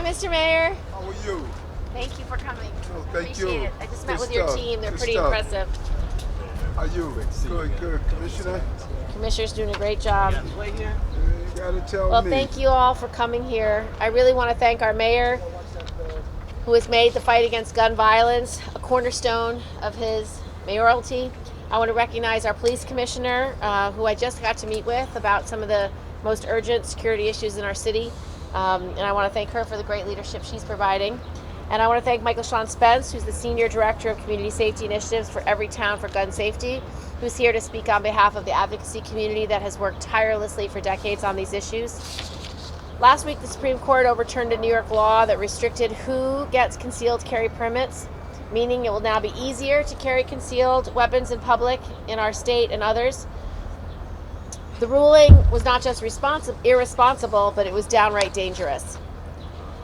Mr. Mayor. How are you? Thank you for coming. Oh, thank Appreciate you. it. I just Good met with your stuff. team. They're Good pretty stuff. impressive. How are you? Good, Commissioner. Commissioner's doing a great job. You gotta tell Well, me. thank you all for coming here. I really want to thank our mayor, who has made the fight against gun violence a cornerstone of his mayoralty. I want to recognize our police commissioner, who I just got to meet with about some of the most urgent security issues in our city. And I want to thank her for the great leadership she's providing. And I want to thank Michael Sean Spence, who's the Senior Director of Community Safety Initiatives for Everytown for Gun Safety, who's here to speak on behalf of the advocacy community that has worked tirelessly for decades on these issues. Last week, the Supreme Court overturned a New York law that restricted who gets concealed carry permits, meaning it will now be easier to carry concealed weapons in public in our state and others. The ruling was not just irresponsible, but it was downright dangerous.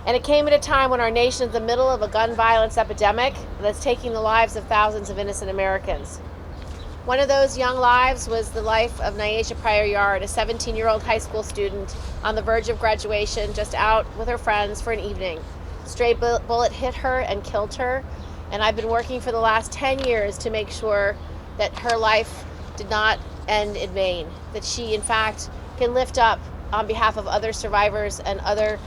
And it came at a time when our nation is in the middle of a gun violence epidemic that's taking the lives of thousands of innocent Americans. One of those young lives was the life of Nyasha Pryor-Yard, a 17-year-old high school student on the verge of graduation, just out with her friends for an evening. A stray bullet hit her and killed her, and I've been working for the last 10 years to make sure that her life did not end in vain, that she, in fact, can lift up on behalf of other survivors and other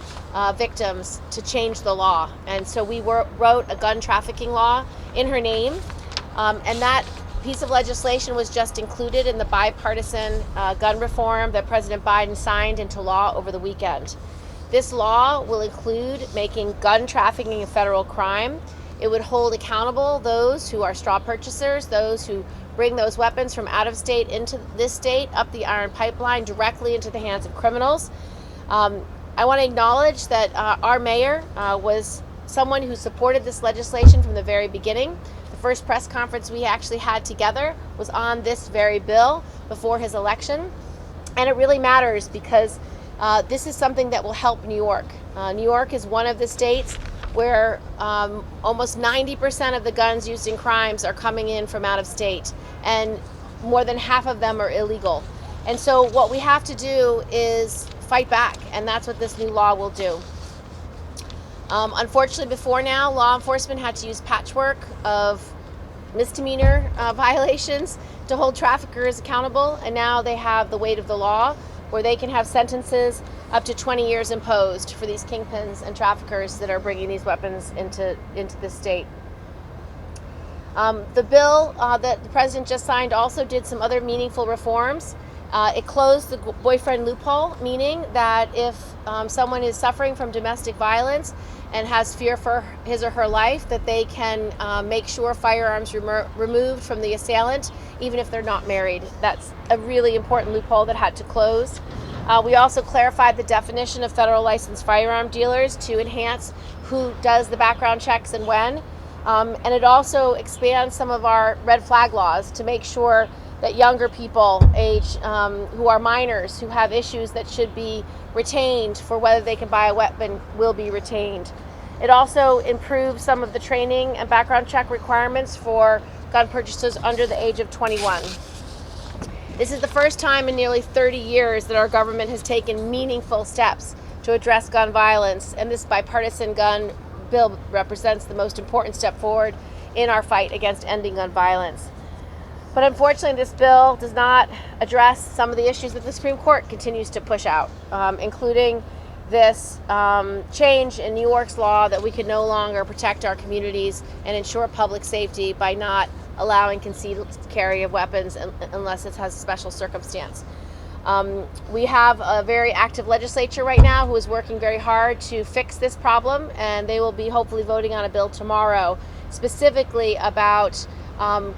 victims to change the law. And so we wrote a gun trafficking law in her name, and that piece of legislation was just included in the bipartisan gun reform that President Biden signed into law over the weekend. This law will include making gun trafficking a federal crime. It would hold accountable those who are straw purchasers, those who bring those weapons from out of state into this state, up the iron pipeline, directly into the hands of criminals. I want to acknowledge that our mayor was someone who supported this legislation from the very beginning. The first press conference we actually had together was on this very bill before his election. And it really matters because this is something that will help New York. New York is one of the states where almost 90% of the guns used in crimes are coming in from out of state, and more than half of them are illegal. And so what we have to do is fight back, and that's what this new law will do. Unfortunately, before now, law enforcement had to use patchwork of misdemeanor violations to hold traffickers accountable, and now they have the weight of the law, where they can have sentences up to 20 years imposed for these kingpins and traffickers that are bringing these weapons into the state. The bill that the president just signed also did some other meaningful reforms. It closed the boyfriend loophole, meaning that if someone is suffering from domestic violence and has fear for his or her life, that they can make sure firearms removed from the assailant, even if they're not married. That's a really important loophole that had to close. We also clarified the definition of federal licensed firearm dealers to enhance who does the background checks and when. And it also expands some of our red flag laws to make sure that younger people who are minors, who have issues that should be retained for whether they can buy a weapon, will be retained. It also improves some of the training and background check requirements for gun purchasers under the age of 21. This is the first time in nearly 30 years that our government has taken meaningful steps to address gun violence, and this bipartisan gun bill represents the most important step forward in our fight against ending gun violence. But unfortunately, this bill does not address some of the issues that the Supreme Court continues to push out, including this change in New York's law that we can no longer protect our communities and ensure public safety by not allowing concealed carry of weapons unless it has a special circumstance. We have a very active legislature right now who is working very hard to fix this problem, and they will be hopefully voting on a bill tomorrow specifically about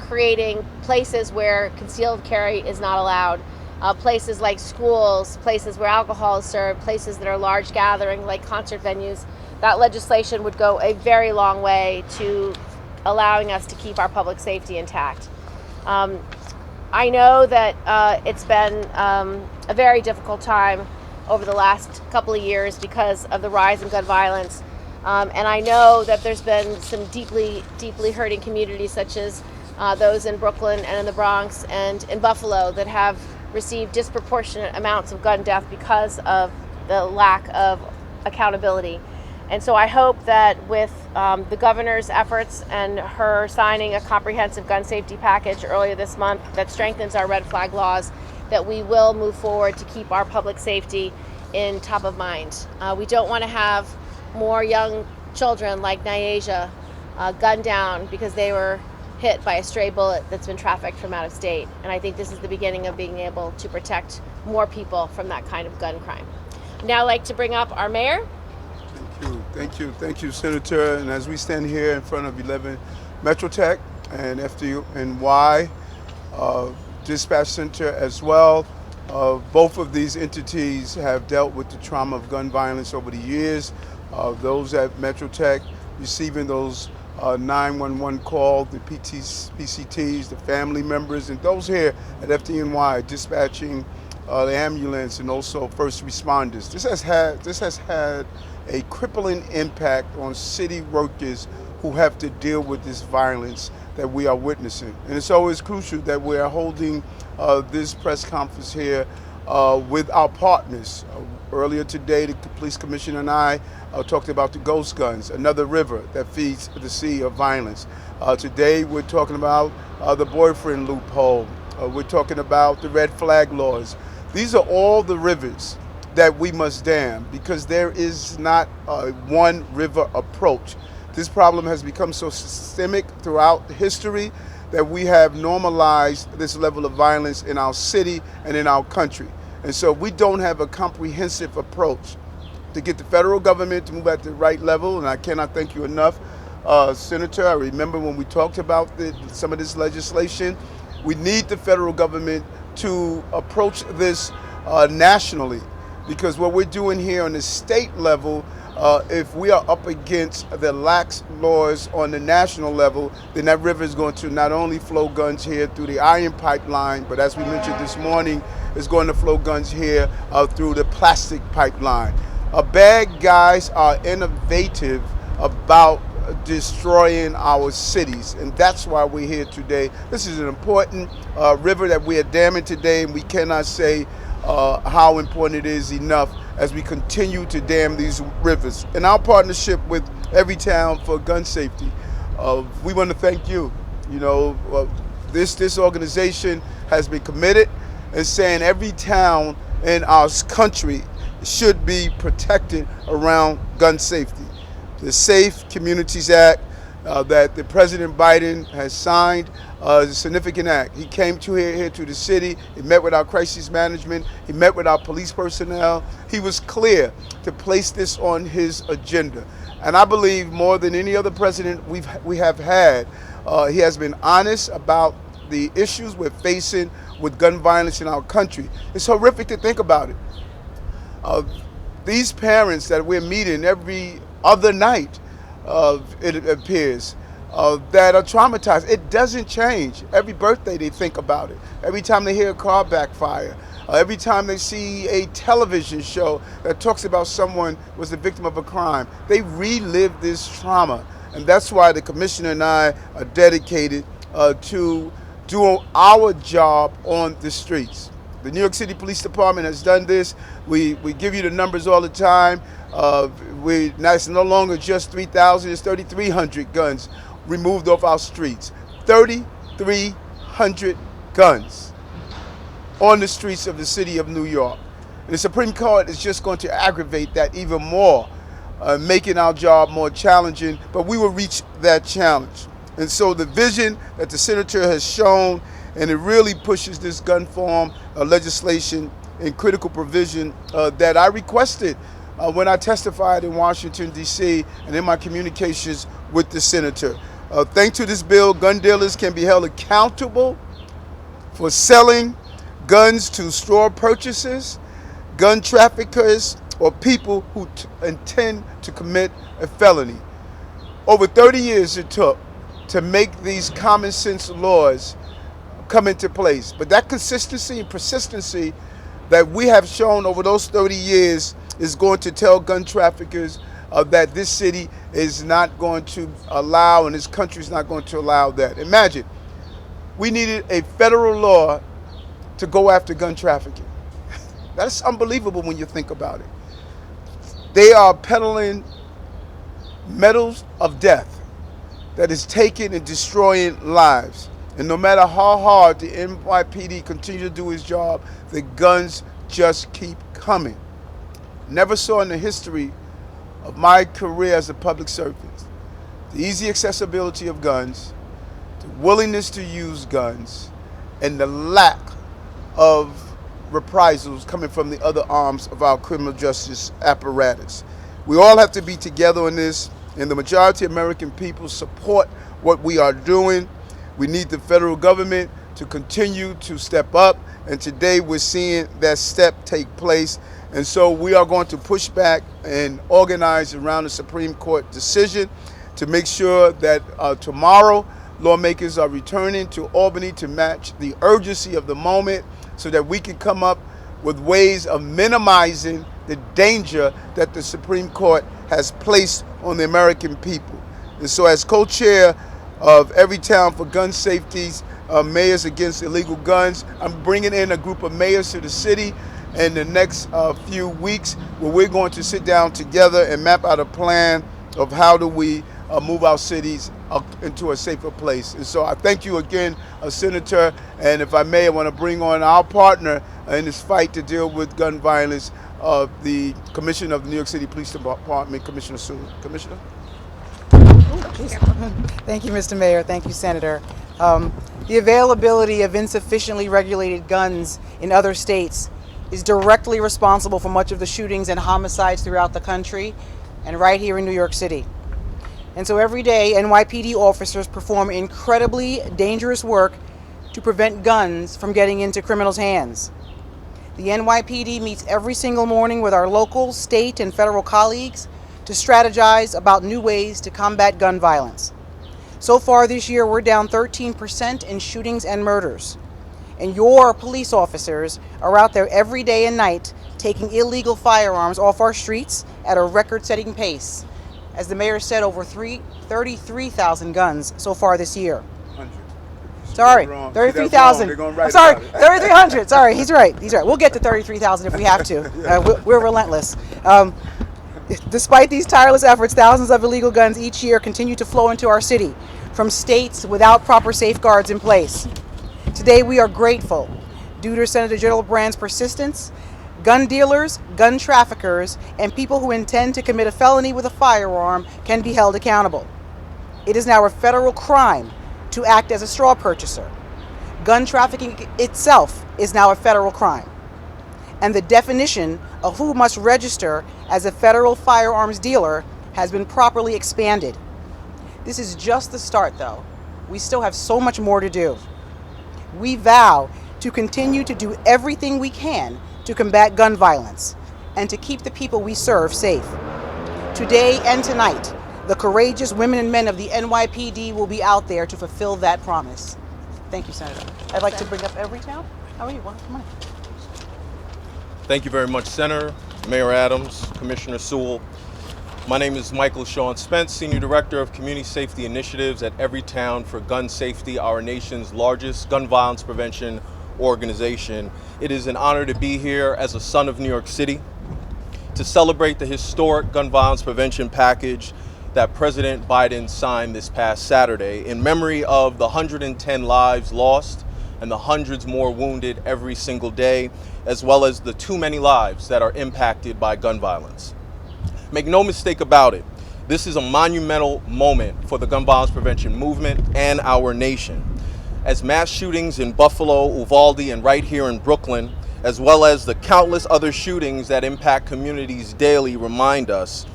creating places where concealed carry is not allowed. Places like schools, places where alcohol is served, places that are large gathering like concert venues. That legislation would go a very long way to allowing us to keep our public safety intact. I know that it's been a very difficult time over the last couple of years because of the rise in gun violence. And I know that there's been some deeply hurting communities such as those in Brooklyn and in the Bronx and in Buffalo that have received disproportionate amounts of gun death because of the lack of accountability. And so I hope that with the governor's efforts and her signing a comprehensive gun safety package earlier this month that strengthens our red flag laws, that we will move forward to keep our public safety in top of mind. We don't want to have more young children like Nyasia gunned down because they were hit by a stray bullet that's been trafficked from out of state. And I think this is the beginning of being able to protect more people from that kind of gun crime. Now I'd like to bring up our mayor. Thank you, Senator. And as we stand here in front of 11 Metrotech and FDNY Dispatch Center as well, both of these entities have dealt with the trauma of gun violence over the years. Those at Metrotech receiving those 911 call, the PCTs, the family members, and those here at FDNY dispatching the ambulance and also first responders. This has had a crippling impact on city workers who have to deal with this violence that we are witnessing. And it's always crucial that we are holding this press conference here with our partners. Earlier today, the police commissioner and I talked about the ghost guns, another river that feeds the sea of violence. Today, we're talking about the boyfriend loophole. We're talking about the red flag laws. These are all the rivers that we must dam because there is not a one river approach. This problem has become so systemic throughout history that we have normalized this level of violence in our city and in our country. And so we don't have a comprehensive approach to get the federal government to move at the right level, and I cannot thank you enough, Senator. I remember when we talked about some of this legislation, we need the federal government to approach this nationally. Because what we're doing here on the state level, if we are up against the lax laws on the national level, then that river is going to not only flow guns here through the iron pipeline, but as we mentioned this morning, it's going to flow guns here through the plastic pipeline. Bad guys are innovative about destroying our cities, and that's why we're here today. This is an important river that we are damming today, and we cannot say how important it is enough as we continue to dam these rivers. In our partnership with Everytown for gun safety, we want to thank you. You know, this organization has been committed and saying every town in our country should be protected around gun safety. The Safe Communities Act that the President Biden has signed is a significant act. He came here to the city. He met with our crisis management. He met with our police personnel. He was clear to place this on his agenda. And I believe more than any other president we have had, he has been honest about the issues we're facing with gun violence in our country. It's horrific to think about it. These parents that we're meeting every other night, it appears, that are traumatized. It doesn't change. Every birthday they think about it. Every time they hear a car backfire. Every time they see a television show that talks about someone was the victim of a crime. They relive this trauma. And that's why the commissioner and I are dedicated to do our job on the streets. The New York City Police Department has done this. We give you the numbers all the time. It's no longer just 3,000, it's 3,300 guns removed off our streets. 3,300 guns on the streets of the city of New York. And the Supreme Court is just going to aggravate that even more, making our job more challenging, but we will reach that challenge. And so the vision that the senator has shown, and it really pushes this gun farm legislation and critical provision that I requested when I testified in Washington, D.C., and in my communications with the senator. Thanks to this bill, gun dealers can be held accountable for selling guns to store purchasers, gun traffickers, or people who intend to commit a felony. Over 30 years it took to make these common sense laws come into place. But that consistency and persistency that we have shown over those 30 years is going to tell gun traffickers that this city is not going to allow, and this country is not going to allow that. Imagine, we needed a federal law to go after gun trafficking. That's unbelievable when you think about it. They are peddling metals of death that is taking and destroying lives. And no matter how hard the NYPD continue to do its job, the guns just keep coming. Never saw in the history of my career as a public servant the easy accessibility of guns, the willingness to use guns, and the lack of reprisals coming from the other arms of our criminal justice apparatus. We all have to be together on this, and the majority of American people support what we are doing. We need the federal government to continue to step up, and today we're seeing that step take place. And so we are going to push back and organize around the Supreme Court decision to make sure that tomorrow lawmakers are returning to Albany to match the urgency of the moment so that we can come up with ways of minimizing the danger that the Supreme Court has placed on the American people. And so as co-chair of Everytown for Gun Safety's Mayors Against Illegal Guns, I'm bringing in a group of mayors to the city in the next few weeks where we're going to sit down together and map out a plan of how do we move our cities into a safer place. And so I thank you again, Senator, and if I may, I want to bring on our partner in this fight to deal with gun violence, the Commissioner of the New York City Police Department, Commissioner Sewell. Commissioner? Thank you, Mr. Mayor. Thank you, Senator. The availability of insufficiently regulated guns in other states is directly responsible for much of the shootings and homicides throughout the country and right here in New York City. And so every day, NYPD officers perform incredibly dangerous work to prevent guns from getting into criminals' hands. The NYPD meets every single morning with our local, state, and federal colleagues to strategize about new ways to combat gun violence. So far this year, we're down 13% in shootings and murders. And your police officers are out there every day and night taking illegal firearms off our streets at a record-setting pace. As the mayor said, over 33,000 guns so far this year. 100. Sorry, 33,000. I'm sorry, 3,300. Sorry, he's right. We'll get to 33,000 if we have to. We're relentless. Despite these tireless efforts, thousands of illegal guns each year continue to flow into our city from states without proper safeguards in place. Today we are grateful, due to Senator Gillibrand's persistence, gun dealers, gun traffickers, and people who intend to commit a felony with a firearm can be held accountable. It is now a federal crime to act as a straw purchaser. Gun trafficking itself is now a federal crime. And the definition of who must register as a federal firearms dealer has been properly expanded. This is just the start, though. We still have so much more to do. We vow to continue to do everything we can to combat gun violence and to keep the people we serve safe. Today and tonight, the courageous women and men of the NYPD will be out there to fulfill that promise. Thank you, Senator. I'd like to bring up Everytown. How are you? Well, come on. Thank you very much, Senator, Mayor Adams, Commissioner Sewell. My name is Michael Sean Spence, Senior Director of Community Safety Initiatives at Everytown for Gun Safety, our nation's largest gun violence prevention organization. It is an honor to be here as a son of New York City to celebrate the historic gun violence prevention package that President Biden signed this past Saturday in memory of the 110 lives lost and the hundreds more wounded every single day, as well as the too many lives that are impacted by gun violence. Make no mistake about it, this is a monumental moment for the gun violence prevention movement and our nation. As mass shootings in Buffalo, Uvalde, and right here in Brooklyn, as well as the countless other shootings that impact communities daily, remind us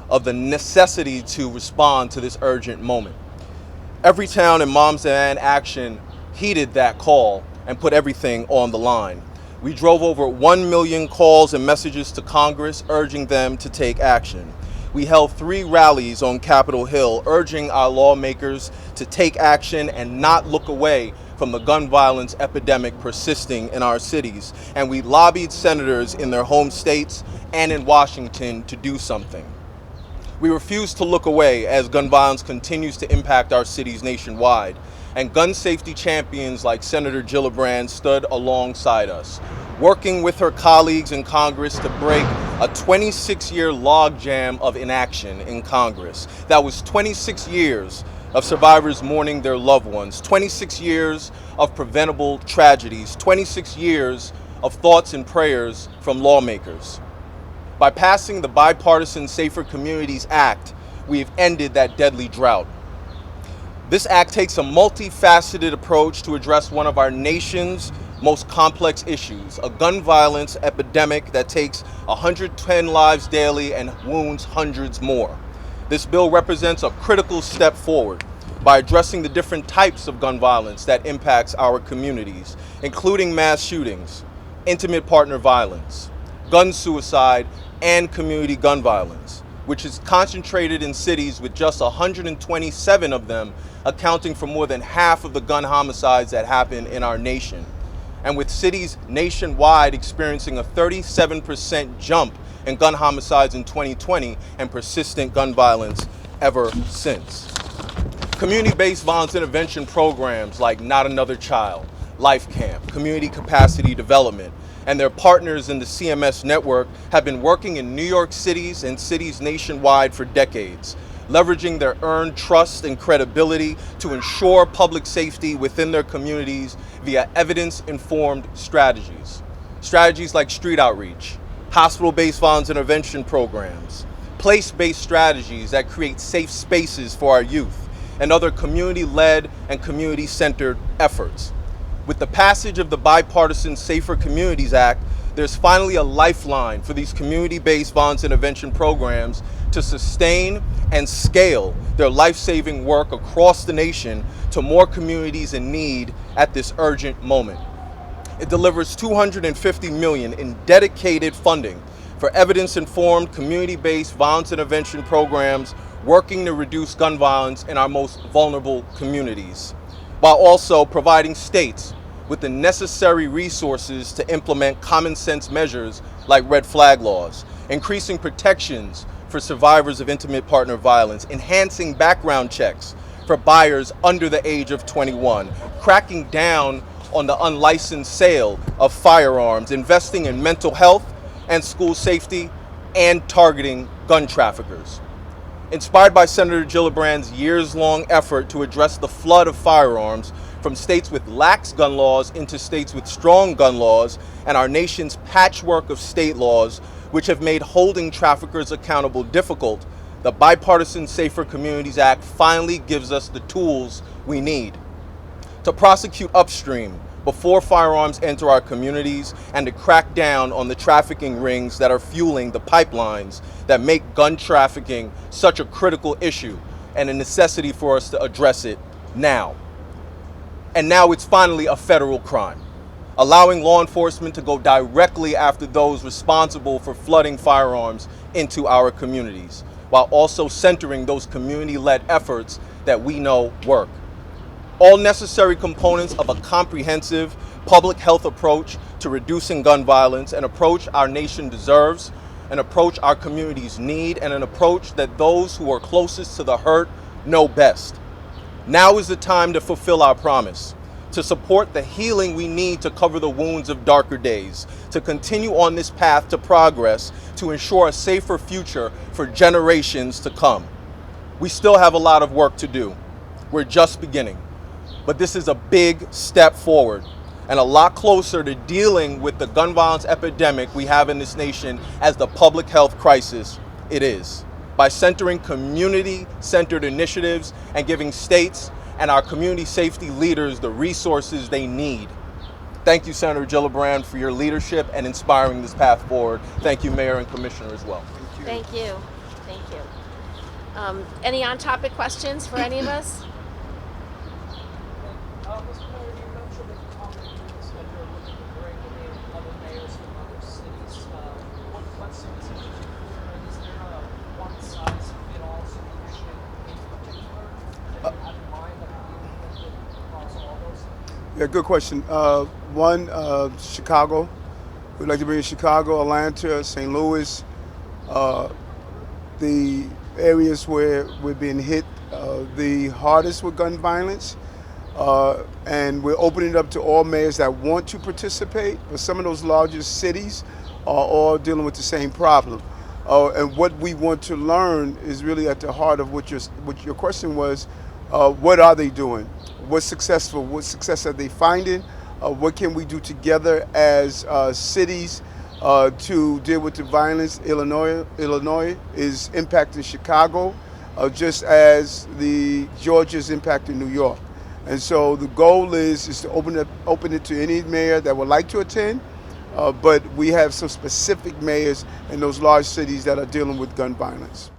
of the necessity to respond to this urgent moment. Everytown and Moms Demand Action heeded that call and put everything on the line. We drove over 1 million calls and messages to Congress urging them to take action. We held 3 rallies on Capitol Hill urging our lawmakers to take action and not look away from the gun violence epidemic persisting in our cities. And we lobbied senators in their home states and in Washington to do something. We refuse to look away as gun violence continues to impact our cities nationwide. And gun safety champions like Senator Gillibrand stood alongside us, working with her colleagues in Congress to break a 26-year logjam of inaction in Congress. That was 26 years of survivors mourning their loved ones, 26 years of preventable tragedies, 26 years of thoughts and prayers from lawmakers. By passing the bipartisan Safer Communities Act, we've ended that deadly drought. This act takes a multifaceted approach to address one of our nation's most complex issues, a gun violence epidemic that takes 110 lives daily and wounds hundreds more. This bill represents a critical step forward by addressing the different types of gun violence that impacts our communities, including mass shootings, intimate partner violence, gun suicide, and community gun violence, which is concentrated in cities with just 127 of them, accounting for more than half of the gun homicides that happen in our nation. And with cities nationwide experiencing a 37% jump in gun homicides in 2020 and persistent gun violence ever since. Community-based violence intervention programs like Not Another Child, Life Camp, Community Capacity Development, and their partners in the CMS network have been working in New York cities and cities nationwide for decades, leveraging their earned trust and credibility to ensure public safety within their communities via evidence-informed strategies. Strategies like street outreach, hospital-based violence intervention programs, place-based strategies that create safe spaces for our youth, and other community-led and community-centered efforts. With the passage of the bipartisan Safer Communities Act, there's finally a lifeline for these community-based violence intervention programs to sustain and scale their life-saving work across the nation to more communities in need at this urgent moment. It delivers $250 million in dedicated funding for evidence-informed, community-based violence intervention programs working to reduce gun violence in our most vulnerable communities, while also providing states with the necessary resources to implement common sense measures like red flag laws, increasing protections for survivors of intimate partner violence, enhancing background checks for buyers under the age of 21, cracking down on the unlicensed sale of firearms, investing in mental health and school safety, and targeting gun traffickers. Inspired by Senator Gillibrand's years-long effort to address the flood of firearms from states with lax gun laws into states with strong gun laws, and our nation's patchwork of state laws, which have made holding traffickers accountable difficult, the Bipartisan Safer Communities Act finally gives us the tools we need to prosecute upstream before firearms enter our communities and to crack down on the trafficking rings that are fueling the pipelines that make gun trafficking such a critical issue and a necessity for us to address it now. And now it's finally a federal crime, allowing law enforcement to go directly after those responsible for flooding firearms into our communities, while also centering those community-led efforts that we know work. All necessary components of a comprehensive public health approach to reducing gun violence, an approach our nation deserves, an approach our communities need, and an approach that those who are closest to the hurt know best. Now is the time to fulfill our promise, to support the healing we need to cover the wounds of darker days, to continue on this path to progress, to ensure a safer future for generations to come. We still have a lot of work to do. We're just beginning. But this is a big step forward and a lot closer to dealing with the gun violence epidemic we have in this nation as the public health crisis it is, by centering community-centered initiatives and giving states and our community safety leaders the resources they need. Thank you, Senator Gillibrand, for your leadership and inspiring this path forward. Thank you, Mayor and Commissioner, as well. Thank you. Thank you. Any on-topic questions for any of us? Mr. Mayor, you mentioned at the top of the meetings that you're looking to bring in other mayors from other cities. What cities have you considered? Is there a one-size-fits-all solution in particular that you have in mind that would be implemented across all those? Yeah, good question. One, Chicago. We'd like to bring in Chicago, Atlanta, St. Louis, the areas where we're being hit the hardest with gun violence. And we're opening it up to all mayors that want to participate. But some of those largest cities are all dealing with the same problem. And what we want to learn is really at the heart of what your question was. What are they doing? What's successful? What success are they finding? What can we do together as cities to deal with the violence? Illinois is impacting Chicago, just as the Georgia is impacting New York. And so the goal is to open it to any mayor that would like to attend. But we have some specific mayors in those large cities that are dealing with gun violence.